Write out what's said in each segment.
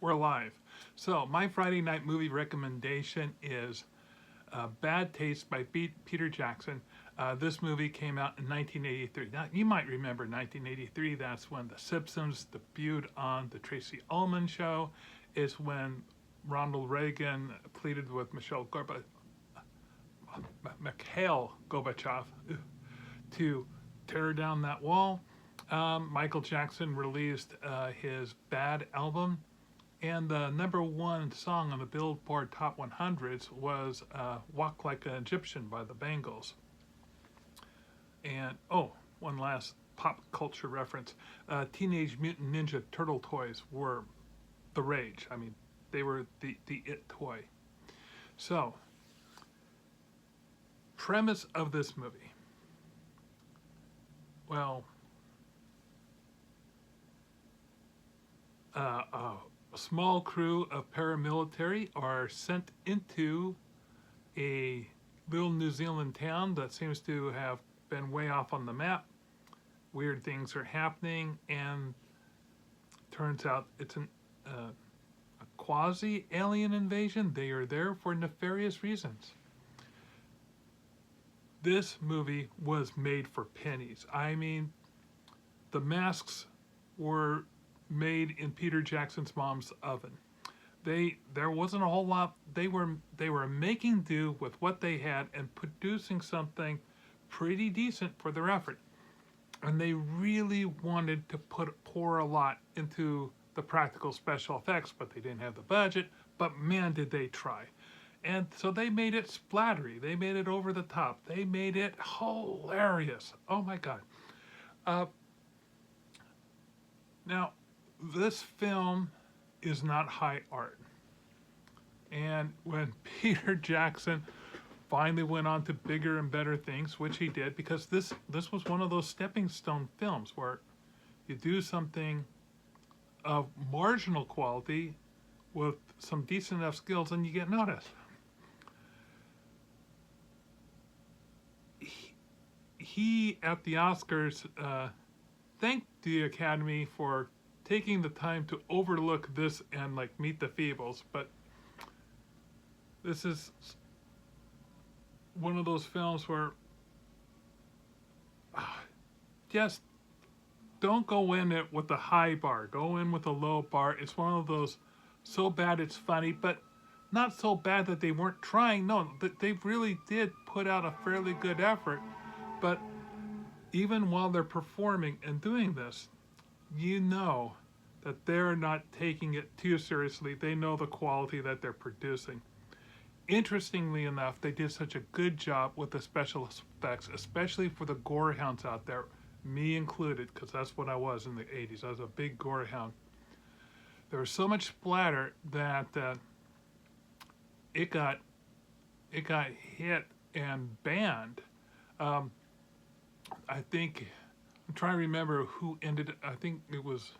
We're live. So my Friday night movie recommendation is Bad Taste by Peter Jackson. This movie came out in 1983. Now, you might remember 1983. That's when The Simpsons debuted on The Tracy Ullman Show. It's when Ronald Reagan pleaded with Mikhail Gorbachev to tear down that wall. Michael Jackson released his Bad album, and the number one song on the Billboard Top 100s was Walk Like an Egyptian by the Bangles. And, oh, one last pop culture reference. Teenage Mutant Ninja Turtle toys were the rage. I mean, they were the it toy. So, premise of this movie. Well, a small crew of paramilitary are sent into a little New Zealand town that seems to have been way off on the map. Weird things are happening, and turns out it's a quasi-alien invasion. They are there for nefarious reasons. This movie was made for pennies. I mean, the masks were made in Peter Jackson's mom's oven. There wasn't a whole lot. They were making do with what they had and producing something pretty decent for their effort. And they really wanted to pour a lot into the practical special effects, but they didn't have the budget. But man, did they try. And so they made it splattery. They made it over the top. They made it hilarious. Oh my God. Now, this film is not high art. And when Peter Jackson finally went on to bigger and better things, which he did, because this was one of those stepping stone films where you do something of marginal quality with some decent enough skills and you get noticed. He at the Oscars thanked the Academy for taking the time to overlook this and like Meet the Feebles, but this is one of those films where just don't go in it with a high bar. Go in with a low bar. It's one of those so bad it's funny, but not so bad that they weren't trying. No, they really did put out a fairly good effort. But even while they're performing and doing this, you know that they're not taking it too seriously. They know the quality that they're producing. Interestingly enough, they did such a good job with the special effects, especially for the gore hounds out there, me included, because that's what I was in the 80s. I was a big gore hound. There was so much splatter that it got hit and banned. I think, I'm trying to remember who I think it was,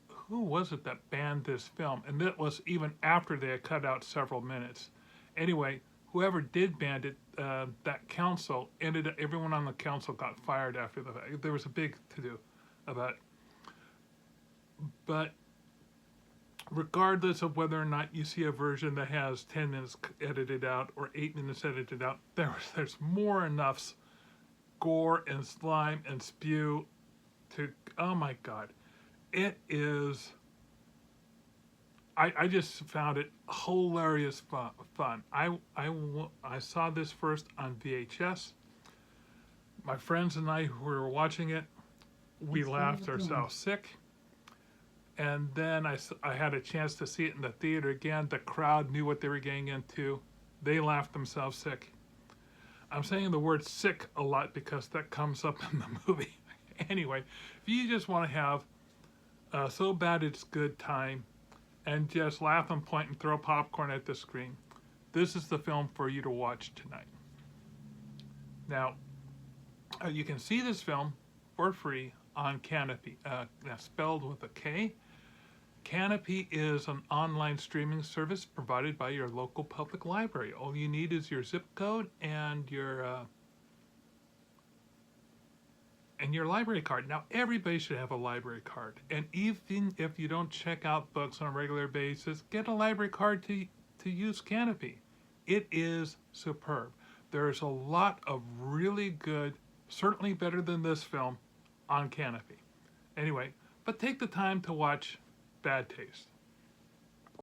who was it that banned this film? And that was even after they had cut out several minutes. Anyway, whoever did ban it, that council everyone on the council got fired after the fact. There was a big to-do about it. But regardless of whether or not you see a version that has 10 minutes edited out or 8 minutes edited out, there's more enough gore and slime and spew to, oh my God. It is, I just found it hilarious fun. I saw this first on VHS. My friends and I who were watching it, we laughed ourselves sick. And then I had a chance to see it in the theater again. The crowd knew what they were getting into. They laughed themselves sick. I'm saying the word sick a lot because that comes up in the movie. Anyway, if you just want to have so bad it's good time and just laugh and point and throw popcorn at the screen, this is the film for you to watch tonight. Now, you can see this film for free on Canopy. That's spelled with a K. Canopy is an online streaming service provided by your local public library. All you need is your zip code and your and your library card. Now, everybody should have a library card. And even if you don't check out books on a regular basis, get a library card to use Canopy. It is superb. There's a lot of really good, certainly better than this film, on Canopy. Anyway, but take the time to watch Bad Taste.